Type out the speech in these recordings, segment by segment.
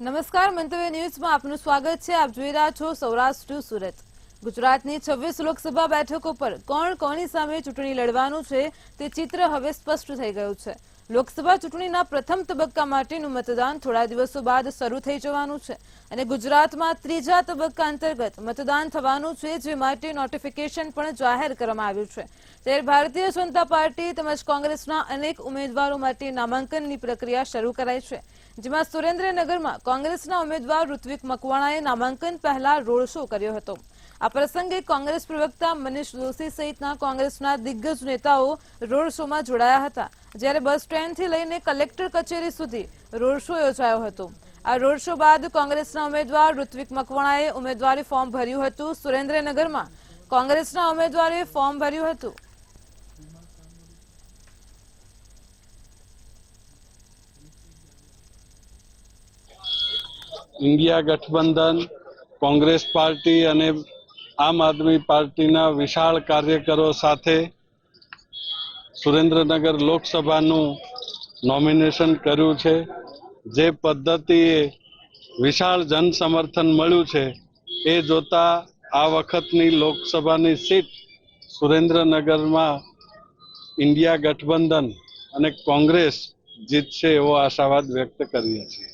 નમસ્કાર, મંતવ્ય ન્યૂઝમાં આપનું સ્વાગત છે। આપ જોઈ રહ્યા છો સૌરાષ્ટ્ર સુરત। ગુજરાતની 26 લોકસભા બેઠકો પર કોણ કોની સામે ચૂંટણી લડવાનું છે તે ચિત્ર હવે સ્પષ્ટ થઈ ગયું છે। લોકસભા ચૂંટણીના પ્રથમ તબક્કા માટેનું મતદાન થોડા દિવસો બાદ શરૂ થઈ જવાનું છે અને ગુજરાતમાં ત્રીજા તબક્કા અંતર્ગત મતદાન થવાનું છે, જે માટે નોટિફિકેશન પણ જાહેર કરવામાં આવ્યું છે। ત્યારે ભારતીય જનતા પાર્ટી તેમજ કોંગ્રેસના અનેક ઉમેદવારો માટે નામાંકનની પ્રક્રિયા શરૂ કરાઈ છે, જેમાં સુરેન્દ્રનગરમાં કોંગ્રેસના ઉમેદવાર ઋત્વિક મકવાણાએ નામાંકન પહેલા રોડ શો કર્યો હતો। આ પ્રસંગે કોંગ્રેસ પ્રવક્તા મનીષ દોશી સહિતના કોંગ્રેસના દિગ્ગજ નેતાઓ રોડ શોમાં જોડાયા હતા, જ્યારે બસ સ્ટેન્ડથી લઈને કલેક્ટર કચેરી સુધી રોડ શો યોજાયો હતો। આ રોડ શો બાદ કોંગ્રેસના ઉમેદવાર ઋત્વિક મકવાણાએ ઉમેદવારી ફોર્મ ભર્યું હતું। સુરેન્દ્રનગરમાં કોંગ્રેસના ઉમેદવારોએ ફોર્મ ભર્યું હતું। इंडिया गठबंधन कांग्रेस पार्टी અને આમ આદમી પાર્ટીના વિશાળ કાર્યકરો સાથે સુરેન્દ્રનગર લોકસભાનું નોમિનેશન કર્યું છે। જે પદ્ધતિએ વિશાળ જન સમર્થન મળ્યું છે એ જોતા આ વખતની લોકસભાની સીટ સુરેન્દ્રનગરમાં ઇન્ડિયા ગઠબંધન અને કોંગ્રેસ જીતશે એવો આશાવાદ વ્યક્ત કરીએ છીએ।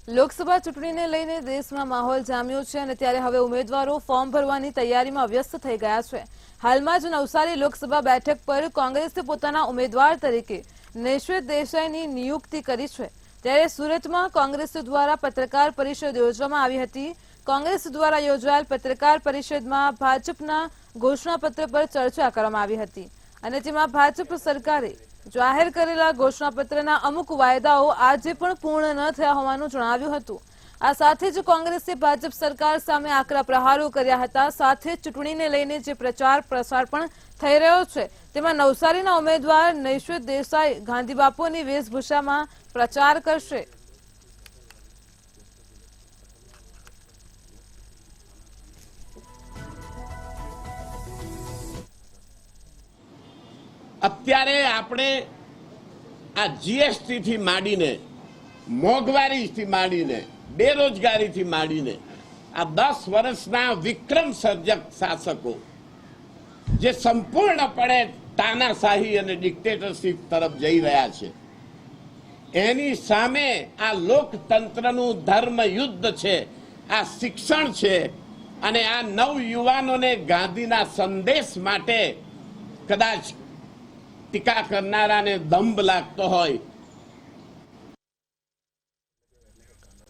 લોકસભા ચૂંટણીને લઈને દેશમાં માહોલ જામ્યો છે અને ત્યારે હવે ઉમેદવારો ફોર્મ ભરવાની તૈયારીમાં વ્યસ્ત થઈ ગયા છે। હાલમાં જ નવસારી લોકસભા બેઠક પર કોંગ્રેસે પોતાના ઉમેદવાર તરીકે નૈશ્વેત દેસાઈની નિયુક્તિ કરી છે, ત્યારે સુરતમાં કોંગ્રેસ દ્વારા પત્રકાર પરિષદ યોજવામાં આવી હતી। કોંગ્રેસ દ્વારા યોજાયેલ પત્રકાર પરિષદમાં ભાજપના ઘોષણાપત્ર પર ચર્ચા કરવામાં આવી હતી અને જેમાં ભાજપ સરકારે જાહેર કરેલા ઘોષણાપત્રના અમુક વાયદાઓ આજે પણ પૂર્ણ ન થયા હોવાનું જણાવ્યું હતું। આ સાથે જ કોંગ્રેસે ભાજપ સરકાર સામે આકરા પ્રહારો કર્યા હતા। સાથે જ ચૂંટણીને લઈને જે પ્રચાર પ્રસાર પણ થઈ રહ્યો છે તેમાં નવસારીના ઉમેદવાર નૈશ્વેત દેસાઈ ગાંધી બાપુની વેશભૂષામાં પ્રચાર કરશે। અત્યારે આપણે આ જીએસટી થી માંડીને મોંઘવારીથી માંડીને બેરોજગારીથી માંડીને આ 10 વર્ષના વિક્રમ સર્જક શાસકો જે સંપૂર્ણપણે તાનાશાહી અને ડિક્ટેટરશીપ તરફ જઈ રહ્યા છે, એની સામે આ લોકતંત્રનું ધર્મ યુદ્ધ છે, આ શિક્ષણ છે અને આ નવ યુવાનોને ગાંધીના સંદેશ માટે કદાચ ટીકા કરનારાને દંભ લાગતો હોય।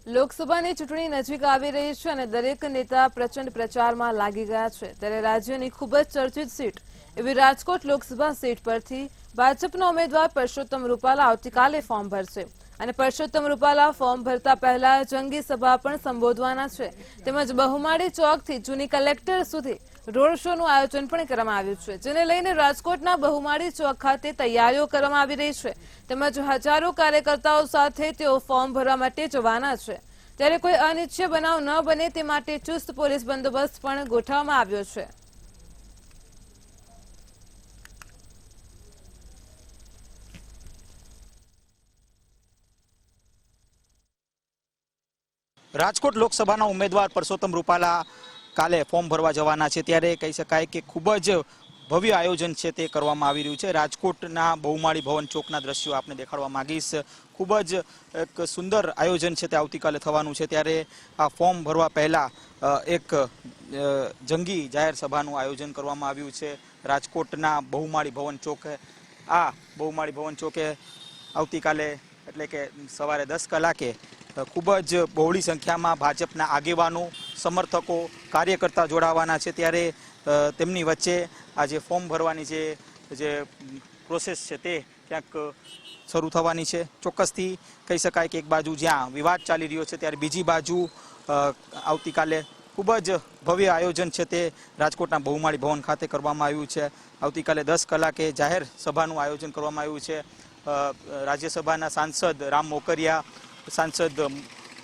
લોકસભાની ચૂંટણી નજીક આવી રહી છે અને દરેક નેતા પ્રચંડ પ્રચારમાં લાગી ગયા છે, ત્યારે રાજ્યની ખૂબ જ ચર્ચિત સીટ એવી રાજકોટ લોકસભા સીટ પરથી ભાજપના ઉમેદવાર પરસોત્તમ રૂપાલા આવતીકાલે ફોર્મ ભરશે અને પરસોત્તમ રૂપાલા ફોર્મ ભરતા પહેલા જંગી સભા પણ સંબોધવાના છે, તેમજ બહુમાળી ચોકથી જૂની કલેક્ટર સુધી રોડ શોનું આયોજન પણ કરવામાં આવ્યું છે, જેને લઈને રાજકોટના બહુમાળી ચોક ખાતે તૈયારીઓ કરવામાં આવી રહી છે, તેમજ હજારો કાર્યકર્તાઓ સાથે તેઓ ફોર્મ ભરવા માટે જવાના છે। ત્યારે કોઈ અનિચ્છનીય બનાવ ન બને તે માટે ચુસ્ત પોલીસ બંદોબસ્ત પણ ગોઠવવામાં આવ્યો છે। રાજકોટ લોકસભાના ઉમેદવાર પરસોત્તમ રૂપાલા કાલે ફોર્મ ભરવા જવાના છે, ત્યારે કહી શકાય કે ખૂબ જ ભવ્ય આયોજન છે તે કરવામાં આવી રહ્યું છે। રાજકોટના બહુમાળી ભવન ચોકના દ્રશ્યો આપને દેખાડવા માંગીશ। ખૂબ જ એક સુંદર આયોજન છે તે આવતીકાલે થવાનું છે, ત્યારે આ ફોર્મ ભરવા પહેલા એક જંગી જાહેર સભાનું આયોજન કરવામાં આવ્યું છે રાજકોટના બહુમાળી ભવન ચોકે। આ બહુમાળી ભવન ચોકે આવતીકાલે એટલે કે સવારે 10 કલાકે ખૂબ જ બહોળી સંખ્યામાં ભાજપના આગેવાનો, સમર્થકો, કાર્યકર્તા જોડાવાના છે, ત્યારે તેમની વચ્ચે આ જે ફોર્મ ભરવાની જે પ્રોસેસ છે તે ક્યાંક શરૂ થવાની છે। ચોક્કસથી કહી શકાય કે એક બાજુ જ્યાં વિવાદ ચાલી રહ્યો છે, ત્યારે બીજી બાજુ આવતીકાલે ખૂબ જ ભવ્ય આયોજન છે તે રાજકોટના બહુમાળી ભવન ખાતે કરવામાં આવ્યું છે। આવતીકાલે 10 કલાકે જાહેર સભાનું આયોજન કરવામાં આવ્યું છે। રાજ્યસભાના સાંસદ રામ મોકરિયા, સાંસદ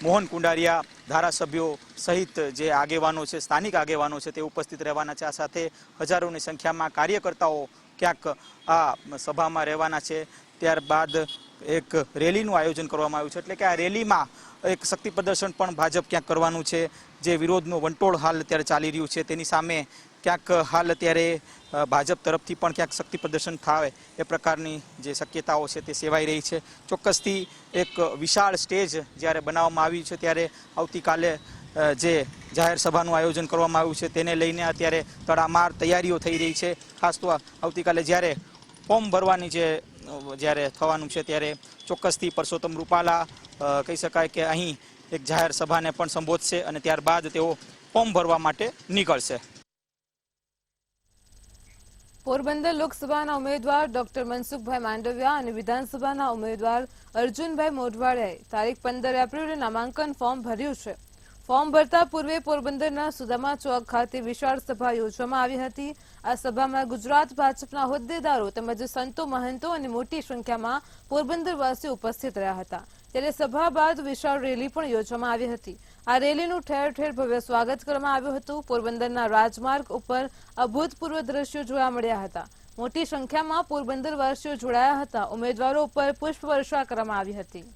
મોહન કુંડારિયા, ધારાસભ્યો સહિત જે આગેવાનો છે, સ્થાનિક આગેવાનો છે તે ઉપસ્થિત રહેવાના છે। આ સાથે હજારોની સંખ્યામાં કાર્યકર્તાઓ ક્યાંક આ સભામાં રહેવાના છે। ત્યારબાદ એક રેલીનું આયોજન કરવામાં આવ્યું છે, એટલે કે આ રેલીમાં એક શક્તિ પ્રદર્શન પણ ભાજપ ક્યાંક કરવાનું છે. જે વિરોધનો વંટોળ હાલ અત્યારે ચાલી રહ્યું છે તેની સામે ક્યાંક હાલ અત્યારે ભાજપ તરફથી પણ ક્યાંક શક્તિ પ્રદર્શન થાય એ પ્રકારની જે શક્યતાઓ છે તે સેવાઈ રહી છે. ચોક્કસથી એક વિશાળ સ્ટેજ જ્યારે બનાવવામાં આવ્યું છે ત્યારે આવતીકાલે જે જાહેર સભાનું આયોજન કરવામાં આવ્યું છે તેને લઈને અત્યારે તડામાર તૈયારીઓ થઈ રહી છે. ખાસ તો આવતીકાલે જ્યારે ફોર્મ ભરવાની જ્યારે થવાનું છે ત્યારે ચોક્કસથી પરસોત્તમ રૂપાલા કહી શકાય કે અહીં એક જાહેર સભાને પણ સંબોધશે અને ત્યારબાદ તેઓ ફોર્મ ભરવા માટે નીકળશે. પોરબંદર લોકસભાના ઉમેદવાર ડોક્ટર મનસુખભાઈ માંડવિયા અને વિધાનસભાના ઉમેદવાર અર્જુનભાઈ મોઢવાડિયાએ તારીખ 15 એપ્રિલે નામાંકન ફોર્મ ભર્યું છે. ફોર્મ ભરતા પૂર્વે પોરબંદરના સુદામા ચોક ખાતે વિશાળ સભા યોજવામાં આવી હતી. આ સભામાં ગુજરાત ભાજપના હોદ્દેદારો તેમજ સંતો મહંતો અને મોટી સંખ્યામાં પોરબંદરવાસીઓ ઉપસ્થિત રહ્યા હતા. ત્યારે સભા બાદ વિશાળ રેલી પણ યોજવામાં આવી હતી. આ રેલીનું ઠેર ઠેર ભવ્ય સ્વાગત કરવામાં આવ્યું હતું. પોરબંદરના રાજમાર્ગ ઉપર અભૂતપૂર્વ દ્રશ્યો જોવા મળ્યા હતા. મોટી સંખ્યામાં પોરબંદરવાસીઓ જોડાયા હતા. ઉમેદવારો ઉપર પુષ્પવર્ષા કરવામાં આવી હતી.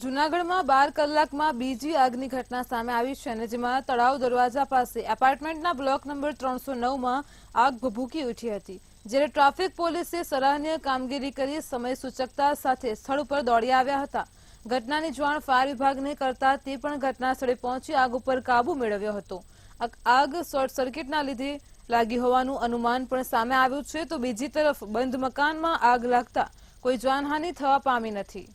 જૂનાગઢમાં 12 કલાકમાં બીજી આગની ઘટના સામે આવી છે અને જેમાં તળાવ દરવાજા પાસે એપાર્ટમેન્ટના બ્લોક નંબર 309માં આગ ભભૂકી ઉઠી હતી. જ્યારે ટ્રાફિક પોલીસે સરાહનીય કામગીરી કરી સમય સૂચકતા સાથે સ્થળ ઉપર દોડી આવ્યા હતા. ઘટનાની જાણ ફાયર વિભાગને કરતા તે પણ ઘટના સ્થળે પહોંચી આગ ઉપર કાબુ મેળવ્યો હતો. આગ શોર્ટ સર્કિટના લીધે લાગી હોવાનું અનુમાન પણ સામે આવ્યું છે. તો બીજી તરફ બંધ મકાનમાં આગ લાગતા કોઈ જાનહાનિ થવા પામી નથી.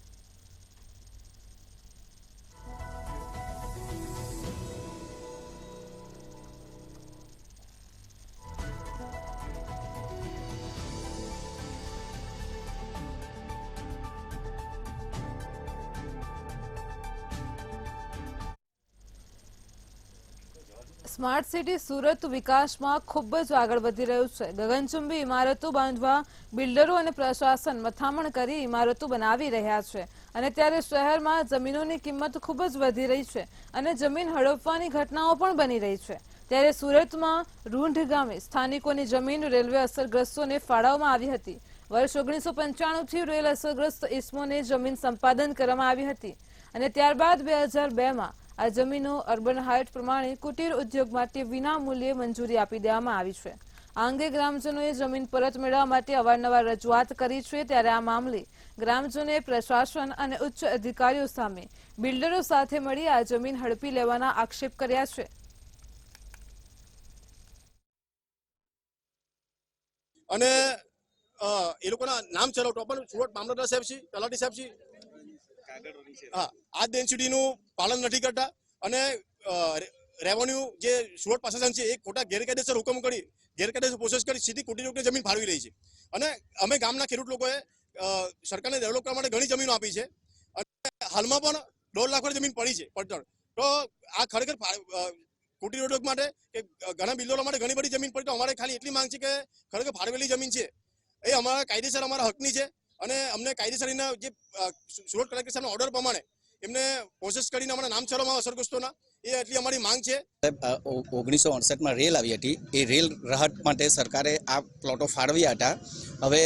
સ્માર્ટ સિટી સુરત વિકાસમાં ખૂબ જ આગળ વધી રહ્યું છે. ગગનચુંબી ઇમારતો બાંધવા બિલ્ડરો અને પ્રશાસન મથામણ કરી ઇમારતો બનાવી રહ્યા છે અને ત્યારે શહેરમાં જમીનોની કિંમત ખૂબ જ વધી રહી છે અને જમીન હડપવાની ઘટનાઓ પણ બની રહી છે. ત્યારે સુરતમાં રૂંઢ ગામે સ્થાનિકોની જમીન રેલવે અસરગ્રસ્તોને ફાળવવામાં આવી હતી. વર્ષ 1995થી રેલ અસરગ્રસ્ત ઇસમોને જમીન સંપાદન કરવામાં આવી હતી અને ત્યારબાદ 2002માં આ જમીનો અર્બન હાઇટ પ્રમાણે કુટીર ઉદ્યોગ માટે વિના મૂલ્યે મંજૂરી આપી દેવામાં આવી છે. આ અંગે ગ્રામજનોએ જમીન પરત મેળવવા માટે અવારનવાર રજૂઆત કરી છે. ત્યારે આ મામલે ગ્રામજનોએ પ્રશાસન અને ઉચ્ચ અધિકારીઓ સામે બિલ્ડરો સાથે મળી આ જમીન હડપી લેવાના આક્ષેપ કર્યા છે. અને એ લોકોના નામ ચલાવતો પણ સુરત મામલતદાર સાહેબ છે, તલાટી સાહેબ છે, હા આ ડેન્સિટીનું પાલન નથી કરતા અને રેવન્યુ જે સુરત પ્રશાસન છે એ ખોટા ગેરકાયદેસર હુકમ કરી ગેરકાયદેસર પ્રોસેસ કરી સીધી કોટી જમીન ફાળવી રહી છે. અને અમે ગામના ખેડૂત લોકોએ સરકારને ડેવલપ કરવા માટે ઘણી જમીનો આપી છે અને હાલમાં પણ 1.5 લાખ જમીન પડી છે પડતર. તો આ ખરેખર કુટીર ઉદ્યોગ માટે કે ઘણા બિલ્ડરો માટે ઘણી બધી જમીન પડી. તો અમારે ખાલી એટલી માંગ છે કે ખરેખર ફાળવેલી જમીન છે એ અમારા કાયદેસર અમારા હકની છે અને અમને કાયદેસરના જે સુરત કલેક્ટર સાહેબના ઓર્ડર પ્રમાણે એમને પ્રોસેસ કરીને અમારા નામ ચલાવવામાં અસરગ્રસ્તોના એ એટલી અમારી માંગ છે. 1968માં રેલ આવી હતી. એ રેલ રાહત માટે સરકારે આ પ્લોટો ફાળવ્યા હતા. હવે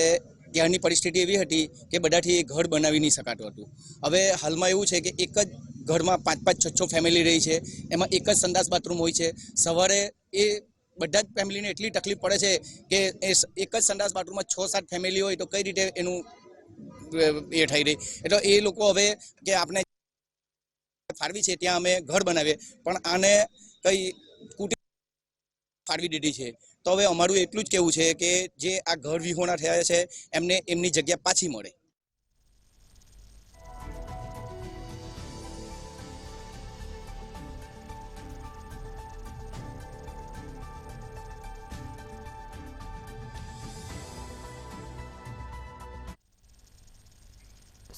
ત્યાંની પરિસ્થિતિ એવી હતી કે બધાથી ઘર બનાવી નહીં શકાતું હતું. હવે હાલમાં એવું છે કે એક જ ઘરમાં 5-5, 6 ફેમિલી રહી છે. એમાં એક જ સંડાસ બાથરૂમ હોય છે. સવારે એ બધા જ ફેમિલીને એટલી તકલીફ પડે છે કે એક જ સંડાસ બાથરૂમમાં 6-7 ફેમિલી હોય તો કઈ રીતે એનું એ થઈ રહી. એટલે એ લોકો હવે કે આપણે ફાળવી છે ત્યાં અમે ઘર બનાવીએ પણ આને કઈ કુટીર ફાળવી દીધી છે. તો હવે અમારું એટલું જ કહેવું છે કે જે આ ઘર વિહોણા થયા છે એમને એમની જગ્યા પાછી મળે.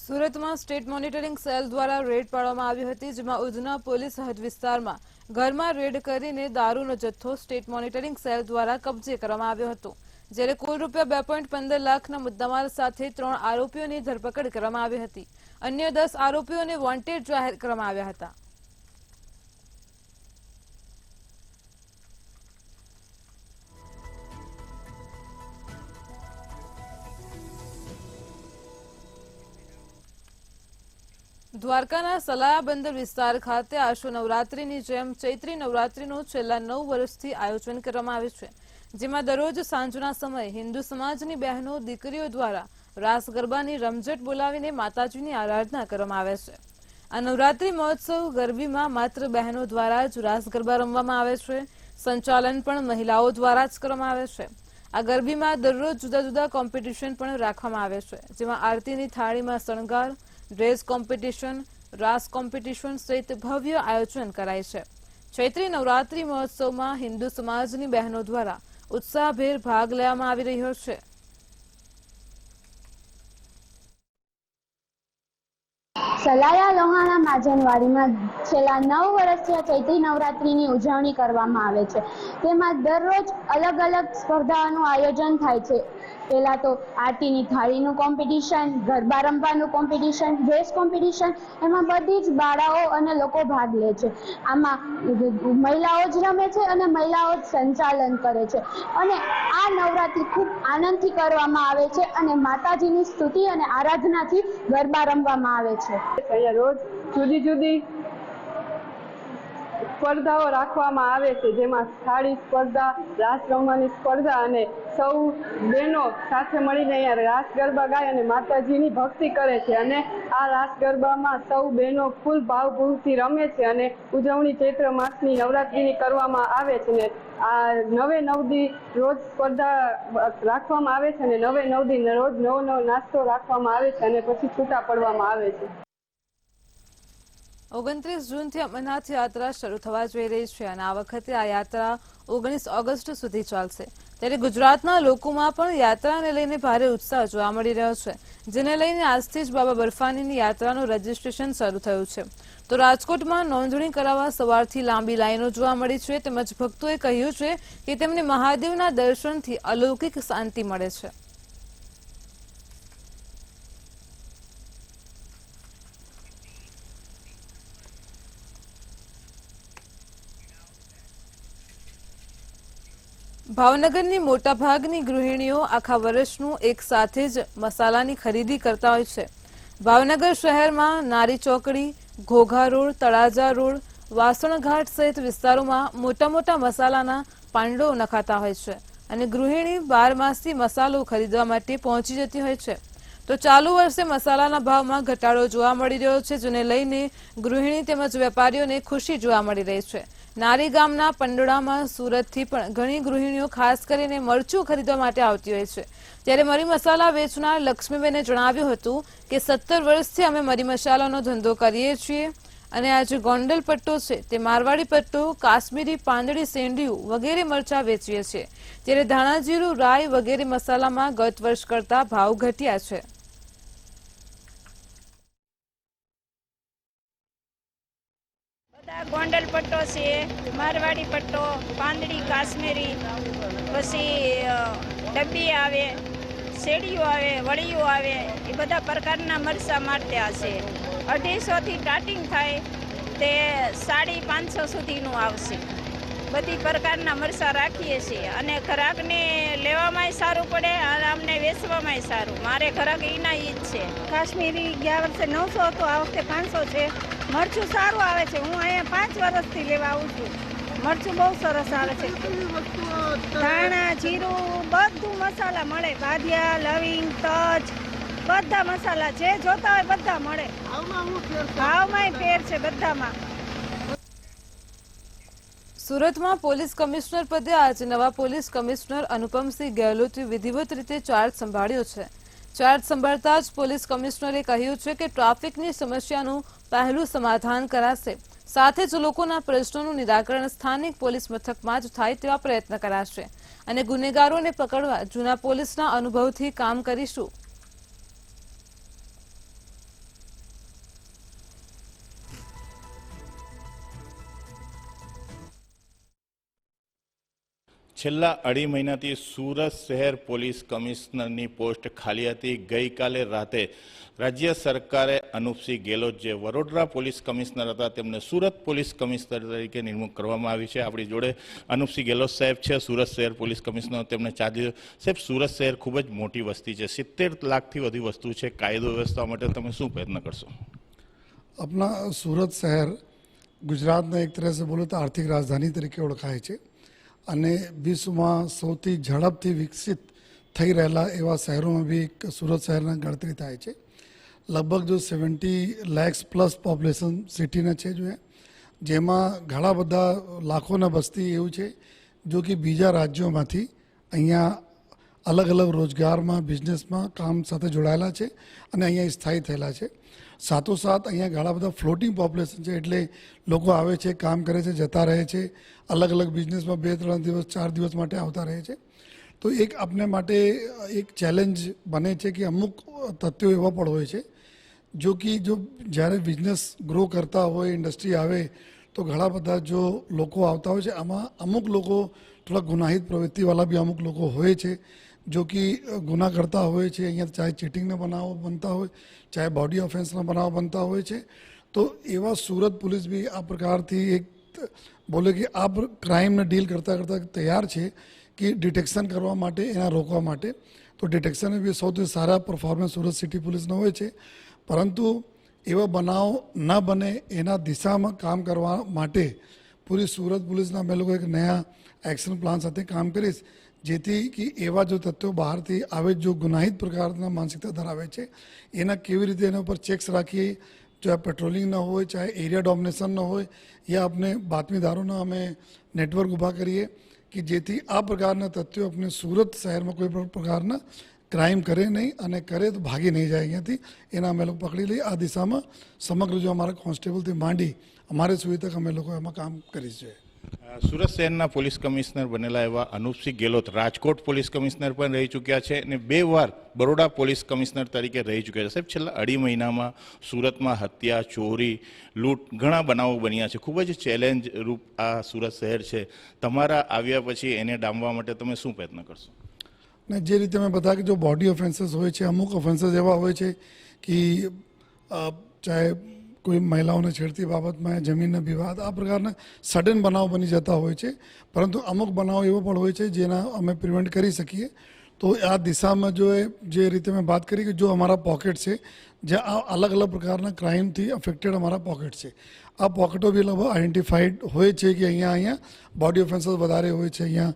સુરતમાં સ્ટેટ મોનિટરિંગ સેલ દ્વારા રેડ પાડવામાં આવી હતી, જેમાં ઉધના પોલીસ હદ વિસ્તારમાં ઘરમાં રેડ કરીને દારૂનો જથ્થો સ્ટેટ મોનિટરિંગ સેલ દ્વારા કબજે કરવામાં આવ્યો હતો. જ્યારે કુલ રૂપિયા 2.15 લાખના મુદ્દામાલ સાથે 3 આરોપીઓની ધરપકડ કરવામાં આવી હતી. અન્ય 10 આરોપીઓને વોન્ટેડ જાહેર કરવામાં આવ્યા હતા. દ્વારકાના સલાયા બંદર વિસ્તાર ખાતે આશો નવરાત્રીની જેમ ચૈત્રી નવરાત્રીનું છેલ્લા 9 વર્ષથી આયોજન કરવામાં આવે છે, જેમાં દરરોજ સાંજના સમયે હિન્દુ સમાજની બહેનો દીકરીઓ દ્વારા રાસ ગરબાની રમઝટ બોલાવીને માતાજીની આરાધના કરવામાં આવે છે. આ નવરાત્રી મહોત્સવ ગરબીમાં માત્ર બહેનો દ્વારા જ રાસ ગરબા રમવામાં આવે છે. સંચાલન પણ મહિલાઓ દ્વારા જ કરવામાં આવે છે. આ ગરબીમાં દરરોજ જુદા જુદા કોમ્પિટિશન પણ રાખવામાં આવે છે, જેમાં આરતીની થાળીમાં શણગાર, ડ્રેસ કોમ્પિટિશન, રાસ કોમ્પિટિશન સહિત ભવ્ય આયોજન કરાય છે. ચૈત્રી નવરાત્રી મહોત્સવમાં હિન્દુ સમાજની બહેનો દ્વારા ઉત્સાહભેર ભાગ લેવામાં આવી રહ્યો છે. સલાયા લોહાણા માજનવાડીમાં છેલ્લા 9 વર્ષથી ચૈત્રી નવરાત્રિની ઉજવણી કરવામાં આવે છે. તેમાં દરરોજ અલગ અલગ સ્પર્ધાઓનું આયોજન થાય છે. પહેલાં તો આરતીની થાળીનું કોમ્પિટિશન, ગરબા રમવાનું કોમ્પિટિશન, ડ્રેસ કોમ્પિટિશન, એમાં બધી જ બાળાઓ અને લોકો ભાગ લે છે. આમાં મહિલાઓ જ રમે છે અને મહિલાઓ જ સંચાલન કરે છે. અને આ નવરાત્રિ ખૂબ આનંદથી કરવામાં આવે છે અને માતાજીની સ્તુતિ અને આરાધનાથી ગરબા રમવામાં આવે છે. અહીંયા રોજ જુદી જુદી સ્પર્ધાઓ રાખવામાં આવે છે, જેમાં થાળી સ્પર્ધા, રાસ રમવાની સ્પર્ધા અને સૌ બહેનો સાથે મળીને અહીંયા રાસ ગરબા ગાય અને માતાજીની ભક્તિ કરે છે. અને આ રાસ ગરબામાં સૌ બહેનો ફૂલ ભાવભૂલથી રમે છે અને ઉજવણી ચૈત્ર માસની નવરાત્રિની કરવામાં આવે છે. ને આ 9 દી રોજ સ્પર્ધા રાખવામાં આવે છે અને 9 દી રોજ નવો નાસ્તો રાખવામાં આવે છે અને પછી છૂટા પડવામાં આવે છે. 29 જૂનથી અમરનાથ યાત્રા શરૂ થવા જઈ રહી છે અને આ વખતે આ યાત્રા 19 ઓગસ્ટ સુધી ચાલશે. ત્યારે ગુજરાતના લોકોમાં પણ યાત્રાને લઈને ભારે ઉત્સાહ જોવા મળી રહ્યો છે, જેને લઈને આજથી જ બાબા બર્ફાનીની યાત્રાનું રજીસ્ટ્રેશન શરૂ થયું છે. તો રાજકોટમાં નોંધણી કરાવવા સવારથી લાંબી લાઈનો જોવા મળી છે. તેમજ ભક્તોએ કહ્યું છે કે તેમને મહાદેવના દર્શનથી અલૌકિક શાંતિ મળે છે. ભાવનગરની મોટાભાગની ગૃહિણીઓ આખા વર્ષનું એક સાથે જ મસાલાની ખરીદી કરતા હોય છે. ભાવનગર શહેરમાં નારી ચોકડી, ઘોઘા રોડ, તળાજા રોડ, વાસણઘાટ સહિત વિસ્તારોમાં મોટા મોટા મસાલાના પાંડો નખાતા હોય છે અને ગૃહિણી 12 માસથી મસાલો ખરીદવા માટે પહોંચી જતી હોય છે. તો ચાલુ વર્ષે મસાલાના ભાવમાં ઘટાડો જોવા મળી રહ્યો છે, જેને લઈને ગૃહિણી તેમજ વેપારીઓને ખુશી જોવા મળી રહી છે. નારી ગામના પંડોળામાં સુરતથી પણ ઘણી ગૃહિણીઓ ખાસ કરીને મરચું ખરીદવા માટે આવતી હોય છે. ત્યારે મરી મસાલા વેચનાર લક્ષ્મીબેને જણાવ્યું હતું કે 17 વર્ષથી અમે મરી મસાલાનો ધંધો કરીએ છીએ અને આ જે ગોંડલ પટ્ટો છે તે મારવાડી પટ્ટો, કાશ્મીરી પાંદડી સેંડિયું વગેરે મરચાં વેચીએ છીએ. ત્યારે ધાણાજીરું, રાઈ વગેરે મસાલામાં ગત વર્ષ કરતા ભાવ ઘટ્યા છે. ગોંડલ પટ્ટો છે, મારવાડી પટ્ટો, પાંદડી, કાશ્મીરી, પછી ડબ્બી આવે, શેડીઓ આવે, વળીઓ આવે, એ બધા પ્રકારના મરચાં મારત્યા છે. 250 થી સ્ટાર્ટિંગ થાય તે 550 સુધીનું આવશે. બધી પ્રકારના મરચાં રાખીએ છીએ અને ગ્રાહકને લેવામાંય સારું પડે અને અમને વેચવામાંય સારું. મારે ગ્રાહક એના ઈ જ છે. કાશ્મીરી ગયા વર્ષે 900 હતો, આ વખતે 500 છે. મરચું સારું આવે છે. હું અહીંયા 5 વર્ષથી લેવા આવું છું. મરચું બહુ સરસ આવે છે. ધાણા, જીરું, બધું મસાલા મળે. બાદિયા, લવિંગ, તજ, બધા મસાલા જે જોતા હોય બધા મળે. ભાવમાંય ફેર છે બધામાં. સુરતમાં પોલીસ કમિશનર પદે આજે નવા પોલીસ કમિશનર અનુપમસિંહ ગેહલોતે વિધિવત રીતે ચાર્જ સંભાળ્યો છે. ચાર્જ સંભાળતા જ પોલીસ કમિશનરે કહ્યું છે કે ટ્રાફિકની સમસ્યાનું પહેલું સમાધાન કરાશે. સાથે જ લોકોના પ્રશ્નોનું નિરાકરણ સ્થાનિક પોલીસ મથકમાં જ થાય તેવા પ્રયત્ન કરાશે અને ગુનેગારોને પકડવા જૂના પોલીસના અનુભવથી કામ કરીશું. છેલ્લા અઢી મહિનાથી સુરત શહેર પોલીસ કમિશનરની પોસ્ટ ખાલી હતી. ગઈકાલે રાતે રાજ્ય સરકારે અનુપસિંહ ગેહલોત જે વડોદરા પોલીસ કમિશનર હતા તેમને સુરત પોલીસ કમિશનર તરીકે નિમણૂક કરવામાં આવી છે. આપણી જોડે અનુપસિંહ ગેહલોત સાહેબ છે, સુરત શહેર પોલીસ કમિશનર. તેમને ચાર્જ સાહેબ, સુરત શહેર ખૂબ જ મોટી વસ્તી છે, 70 લાખથી વધુ વસ્તુ છે. કાયદો વ્યવસ્થા માટે તમે શું પ્રયત્ન કરશો? अपना सूरत शहर ગુજરાતના એક तरह से बोले तो आर्थिक राजधानी તરીકે ઓળખાય છે અને વિશ્વમાં સૌથી ઝડપથી વિકસિત થઈ રહેલા એવા શહેરોમાં બી એક સુરત શહેરના ગણતરી થાય છે. લગભગ જો 70 લાખ પ્લસ પોપ્યુલેશન સિટીના છે જો જેમાં ઘણા બધા લાખોના વસ્તી એવું છે જો કે બીજા રાજ્યોમાંથી અહીંયા અલગ અલગ રોજગારમાં બિઝનેસમાં કામ સાથે જોડાયેલા છે અને અહીંયા સ્થાયી થયેલા છે. સાથોસાથ અહીંયા ઘણા બધા ફ્લોટિંગ પોપ્યુલેશન છે, એટલે લોકો આવે છે, કામ કરે છે, જતા રહે છે, અલગ અલગ બિઝનેસમાં 2-3 દિવસ 4 દિવસ માટે આવતા રહે છે. તો એક આપને માટે એક ચેલેન્જ બને છે કે અમુક તથ્યો એવા પણ હોય છે જો કે જો જ્યારે બિઝનેસ ગ્રો કરતા હોય, ઇન્ડસ્ટ્રી આવે તો ઘણા બધા જો લોકો આવતા હોય છે, આમાં અમુક લોકો થોડા ગુનાહિત પ્રવૃત્તિવાળા બી અમુક લોકો હોય છે જો કે ગુના કરતા હોય છે. અહીંયા ચાહે ચીટિંગના બનાવો બનતા હોય, ચાહે બોડી ઓફેન્સના બનાવો બનતા હોય છે. તો એવા સુરત પોલીસ બી આ પ્રકારથી એક બોલે કે આ ક્રાઇમને ડીલ કરતાં કરતાં તૈયાર છે કે ડિટેક્શન કરવા માટે, એના રોકવા માટે. તો ડિટેક્શન બી સૌથી સારા પરફોર્મન્સ સુરત સિટી પોલીસનો હોય છે. પરંતુ એવા બનાવ ન બને એના દિશામાં કામ કરવા માટે પૂરી સુરત પોલીસના અમે લોકો એક નયા એક્શન પ્લાન સાથે કામ કરીશ, જેથી કે એવા જો તત્વો બહારથી આવે જો ગુનાહિત પ્રકારના માનસિકતા ધરાવે છે એના કેવી રીતે એના ઉપર ચેક્સ રાખીએ, ચાહે પેટ્રોલિંગ ન હોય, ચાહે એરિયા ડોમિનેશન ન હોય, યા આપણે બાતમીદારોના અમે નેટવર્ક ઊભા કરીએ કે જેથી આ પ્રકારના તથ્યો આપણે સુરત શહેરમાં કોઈ પણ પ્રકારના ક્રાઇમ કરે નહીં અને કરે તો ભાગી નહીં જાય અહીંયાથી. એના અમે લોકો પકડી લઈએ. આ દિશામાં સમગ્ર જો અમારા કોન્સ્ટેબલથી માંડી અમારે સુધી તક અમે લોકો એમાં કામ કરીશું. સુરત શહેરના પોલીસ કમિશનર બનેલા એવા અનુપસિંહ ગેહલોત રાજકોટ પોલીસ કમિશનર પણ રહી ચૂક્યા છે અને 2 વાર બરોડા પોલીસ કમિશનર તરીકે રહી ચૂક્યા છે. સાહેબ, છેલ્લા અઢી મહિનામાં સુરતમાં હત્યા, ચોરી, લૂંટ ઘણા બનાવો બન્યા છે. ખૂબ જ ચેલેન્જ રૂપ આ સુરત શહેર છે. તમારા આવ્યા પછી એને ડામવા માટે તમે શું પ્રયત્ન કરશો? ને જે રીતે મેં બતા કે જો બોડી ઓફેન્સીસ હોય છે, અમુક ઓફેન્સીસ એવા હોય છે કે ચાહે કોઈ મહિલાઓને છેડતી બાબતમાં, જમીનના વિવાદ, આ પ્રકારના સડન બનાવ બની જતા હોય છે. પરંતુ અમુક બનાવો એવો પણ હોય છે જેના અમે પ્રિવેન્ટ કરી શકીએ. તો આ દિશામાં જો જે રીતે મેં વાત કરી કે જો અમારા પોકેટ છે જ્યાં અલગ અલગ પ્રકારના ક્રાઇમથી અફેક્ટેડ અમારા પોકેટ છે, આ પોકેટો બી લગભગ આઈડેન્ટિફાઈડ હોય છે કે અહીંયા બોડી ઓફેન્સીસ વધારે હોય છે, અહીંયા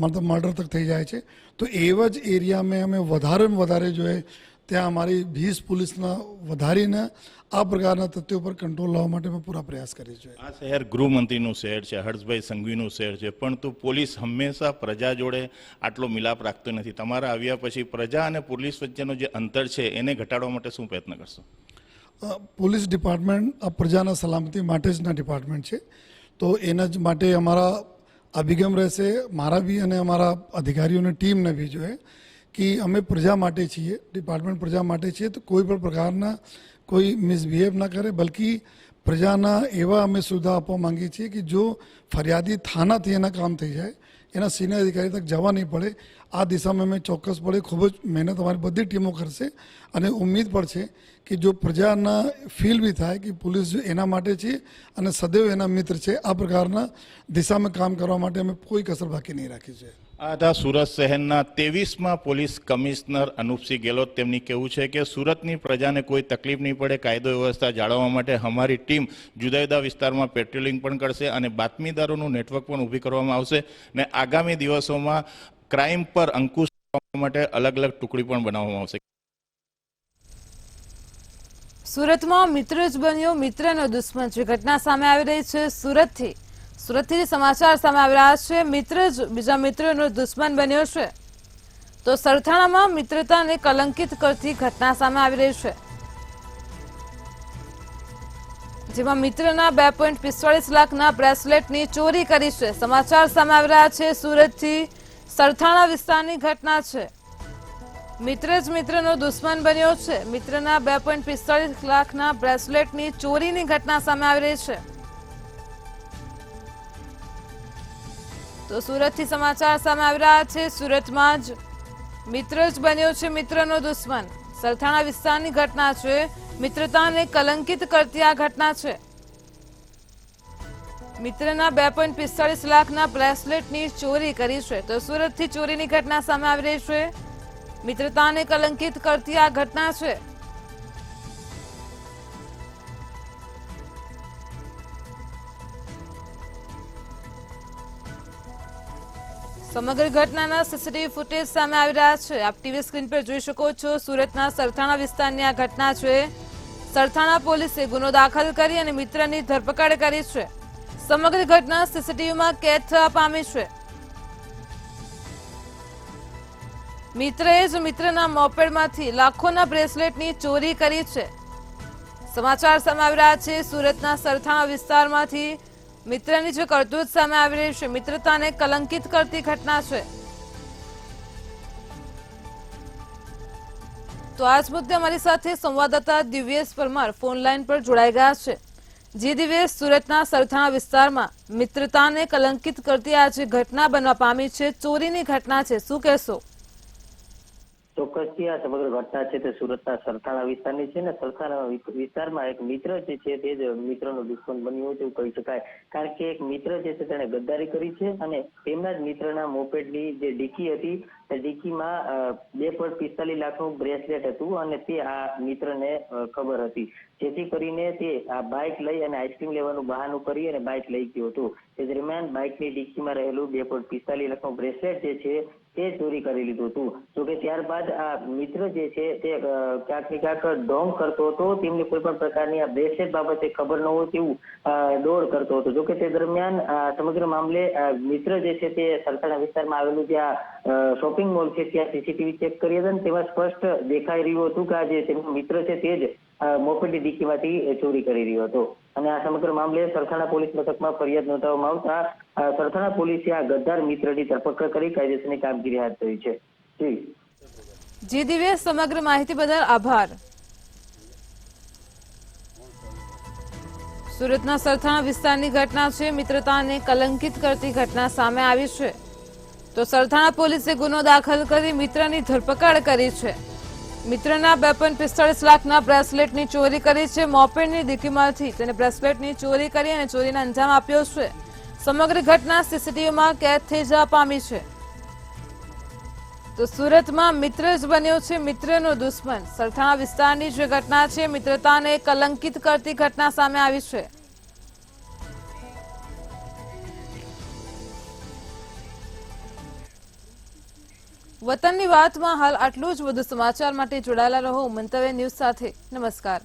મતલબ મર્ડર તક થઈ જાય છે. તો એવા જ એરિયામાં અમે વધારેમાં વધારે જોઈએ ત્યાં અમારી 20 પોલીસના વધારીને આ પ્રકારના તથ્યો પર કંટ્રોલ લાવવા માટે અમે પૂરા પ્રયાસ કરીએ છીએ. આ શહેર ગૃહમંત્રીનું શહેર છે, હર્ષભાઈ સંઘવીનું શહેર છે, પરંતુ પોલીસ હંમેશા પ્રજા જોડે આટલો મિલાપ રાખતો નથી. તમારા આવ્યા પછી પ્રજા અને પોલીસ વચ્ચેનો જે અંતર છે એને ઘટાડવા માટે શું પ્રયત્ન કરશો? પોલીસ ડિપાર્ટમેન્ટ આ પ્રજાના સલામતી માટે જના ડિપાર્ટમેન્ટ છે. તો એના જ માટે અમારા અભિગમ રહેશે, મારા બી અને અમારા અધિકારીઓની ટીમને બી જોઈએ કે અમે પ્રજા માટે છીએ, ડિપાર્ટમેન્ટ પ્રજા માટે છીએ. તો કોઈ પણ પ્રકારના કોઈ મિસબિહેવ ના કરે, બલકી પ્રજાના એવા અમે સુવિધા આપવા માંગીએ છીએ કે જો ફરિયાદી થાનાથી એના કામ થઈ જાય, એના સિનિયર અધિકારી તક જવા નહીં પડે. આ દિશામાં અમે ચોક્કસપણે ખૂબ જ મહેનત અમારી બધી ટીમો કરશે અને ઉમ્મીદ પણ છે કે જો પ્રજાના ફીલ બી થાય કે પોલીસ જો એના માટે છે અને સદૈવ એના મિત્ર છે, આ પ્રકારના દિશામાં કામ કરવા માટે અમે કોઈ કસર બાકી નહીં રાખી છે. આ હતા સુરત શહેરના 23મા પોલીસ કમિશનર અનુપસિંહ ગેહલોત. તેમની કહેવું છે કે સુરતની પ્રજાને કોઈ તકલીફ નહીં પડે, કાયદો વ્યવસ્થા જાળવવા માટે અમારી ટીમ જુદા જુદા વિસ્તારમાં પેટ્રોલિંગ પણ કરશે અને બાતમીદારોનું નેટવર્ક પણ ઊભી કરવામાં આવશે અને આગામી દિવસોમાં ક્રાઇમ પર અંકુશ લાવવા માટે અલગ અલગ ટુકડી પણ બનાવવામાં આવશે. સુરતમાં મિત્ર જ બન્યો મિત્રનો દુશ્મન છે ઘટના સામે આવી રહી છે. સુરતથી સમાચાર સામે આવી રહ્યા છે. મિત્ર જ બીજા મિત્રનો દુશ્મન બન્યો છે. તો સરથાણામાં મિત્રતાને કલંકિત કરતી ઘટના સામે આવી રહી છે, જેમાં મિત્રના 2.45 લાખના બ્રેસલેટની ચોરી કરી છે. સમાચાર સામે આવી રહ્યા છે. સુરતથી સરથાણા વિસ્તારની ઘટના છે. મિત્ર જ મિત્રનો દુશ્મન બન્યો છે. મિત્રના 2.45 લાખના બ્રેસલેટની ચોરીની ઘટના સામે આવી રહી છે. તો સુરતથી સમાચાર સામે આવી રહ્યા છે। સુરતમાં જ મિત્ર જ બન્યો છે મિત્રનો દુશ્મન। સરથાણા વિસ્તારની ઘટના છે। મિત્રતાને કલંકિત કરતી આ ઘટના છે। મિત્રના 2.45 લાખના બ્રેસલેટની ચોરી કરી છે। તો સુરતથી ચોરીની ઘટના સામે આવી રહી છે। મિત્રતાને કલંકિત કરતી આ ઘટના છે। સમગ્ર ઘટનાના સીસીટીવી ફૂટેજ સામે આવી રહ્યા છે। આપ ટીવી સ્ક્રીન પર જોઈ શકો છો। સુરતના સરથાણા વિસ્તારની આ ઘટના છે। સરથાણા પોલીસે ગુનો દાખલ કરી અને મિત્રની ધરપકડ કરી છે। સમગ્ર ઘટના સીસીટીવીમાં કેદ થવા પામી છે। મિત્રએ જ મિત્રના મોપેડમાંથી લાખોના બ્રેસલેટની ચોરી કરી છે। સમાચાર સામે આવી રહ્યા છે। સુરતના સરથાણા વિસ્તારમાંથી મિત્રની જે કરતૂત સામે આવી રહી છે। મિત્રતાને કલંકિત કરતી ઘટના છે। તો આજ મુદ્દે અમારી સાથે સંવાદદાતા દિવ્યેશ પરમાર ફોન લાઈન પર જોડાઈ ગયા છે। જી દિવ્યેશ, સુરતના સરથાણા વિસ્તારમાં મિત્રતાને કલંકિત કરતી આ જે ઘટના બનવા પામી છે, ચોરીની ઘટના છે, શું કહેશો? ચોક્કસથી આ સમગ્ર ઘટના છે તે સુરતના સરથાણા વિસ્તારની છે ને સરથાણા વિસ્તારમાં એક મિત્ર જે છે તે જ મિત્રનો દુશ્મન બન્યો તેવું કહી શકાય। કારણ કે એક મિત્ર જે છે તેણે ગદ્દારી કરી છે અને તેમના જ મિત્રના મોપેડની જે ડિક્કી હતી તે ડિક્કીમાં 2.45 લાખનું બ્રેસલેટ હતું અને તે આ મિત્રને ખબર હતી, જેથી કરીને તે આ બાઇક લઈ અને આઈસ્ક્રીમ લેવાનું બહાનું કરી અને બાઇક લઈ ગયો હતો। તે દરમિયાન બાઇકની ડિક્કીમાં રહેલું 2.45 લાખનું બ્રેસલેટ જે છે તે ચોરી કરી લીધું હતું। જોકે ત્યારબાદ આ મિત્ર જે છે તે ક્યાંક ને ક્યાંક ઢોંગ કરતો હતો, તેમને કોઈ પણ પ્રકારની આ બ્રેસલેટ બાબતે ખબર ન હોય તેવું દોડ કરતો હતો। જોકે તે દરમિયાન સમગ્ર મામલે મિત્ર જે છે તે સરથાણા વિસ્તારમાં આવેલું જ્યાં શોપિંગ મોલ છે ત્યાં સીસીટીવી ચેક કરી હતા અને તેમાં સ્પષ્ટ દેખાઈ રહ્યું હતું કે આ જે તેમનો મિત્ર છે તે જ મોપેડની ડિક્કીમાંથી ચોરી કરી રહ્યો હતો અને આ સમગ્ર મામલે સરથાણા પોલીસ મથકમાં ફરિયાદ નોંધાવવામાં આવતા સરથાણા પોલીસે આ ગદ્દાર મિત્રની ધરપકડ કરી કાયદેસરની કામગીરી હાથ ધરી છે। જી દિવ્યેશ, સમગ્ર માહિતી બદલ આભાર। સુરતના સરથાણા વિસ્તારની ઘટના છે। મિત્રતાને કલંકિત કરતી ઘટના સામે આવી છે। તો સરથાણા પોલીસે ગુનો દાખલ કરી મિત્રની ધરપકડ કરી છે। મિત્રના 2.45 લાખના બ્રેસલેટની ચોરી કરી છે। મોપેડની ડિક્કીમાંથી તેને બ્રેસલેટની ચોરી કરી અને ચોરીને અંજામ આપ્યો છે। સમગ્ર ઘટના સીસીટીવીમાં કેદ થઈ જવા પામી છે। તો સુરતમાં મિત્ર જ બન્યો છે મિત્રનો દુશ્મન। સરથાણા વિસ્તારની જે ઘટના છે, મિત્રતાને કલંકિત કરતી ઘટના સામે આવી છે। વતનની વાતમાં હાલ આટલું જ। વધુ સમાચાર માટે જોડાયેલા રહો મંતવ્ય ન્યૂઝ સાથે। નમસ્કાર।